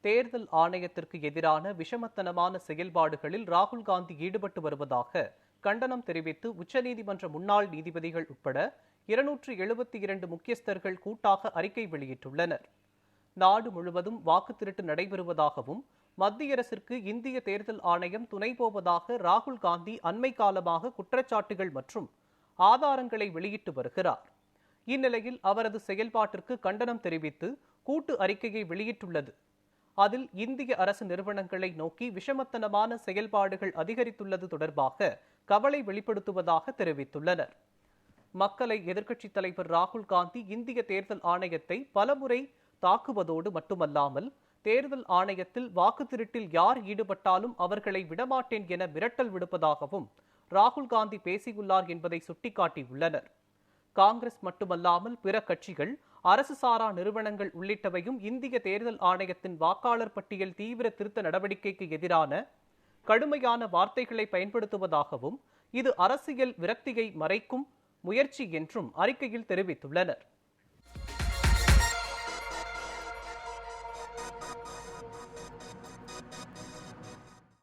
தேர்தல் ஆணையத்திற்கு எதிரான விஷமத்தனமான செயல்பாடுகளில் ராகுல் காந்தி ஈடுபட்டு வருவதாக கண்டனம் தெரிவித்து உச்சநீதிமன்ற முன்னாள் நீதிபதிகள் உட்பட 272 முக்கியஸ்தர்கள் கூட்டாக அறிக்கை வெளியிட்டுள்ளனர். நாடு முழுவதும் வாக்கு திருட்டு நடைபெறுவதாகவும் மத்திய அரசிற்கு இந்திய தேர்தல் ஆணையம் துணை போவதாக ராகுல் காந்தி அண்மை காலமாக குற்றச்சாட்டுகள் மற்றும் ஆதாரங்களை வெளியிட்டு வருகிறார். இந்நிலையில் அவரது செயல்பாட்டிற்கு கண்டனம் தெரிவித்து கூட்டு அறிக்கையை வெளியிட்டுள்ளது. அதில் இந்திய அரசு நிறுவனங்களை நோக்கி விஷமத்தனமான செயல்பாடுகள் அதிகரித்துள்ளது தொடர்பாக கவலை வெளிப்படுத்துவதாக தெரிவித்துள்ளனர். மக்களை எதிர்க்கட்சித் தலைவர் ராகுல் காந்தி இந்திய தேர்தல் ஆணையத்தை பலமுறை தாக்குவதோடு மட்டுமல்லாமல் தேர்தல் ஆணையத்தில் வாக்கு திருட்டில் யார் ஈடுபட்டாலும் அவர்களை விடமாட்டேன் என மிரட்டல் விடுப்பதாகவும் ராகுல் காந்தி பேசியுள்ளார் என்பதை சுட்டிக்காட்டியுள்ளனர். காங்கிரஸ் மட்டுமல்லாமல் பிற கட்சிகள், அரசு சாரா நிறுவனங்கள் உள்ளிட்டவையும் இந்திய தேர்தல் ஆணையத்தின் வாக்காளர் பட்டியல் தீவிர திருத்த நடவடிக்கைக்கு எதிரான கடுமையான வார்த்தைகளை பயன்படுத்துவதாகவும் இது அரசியல் விரக்தியை மறைக்கும் முயற்சி என்றும் அறிக்கையில் தெரிவித்துள்ளனர்.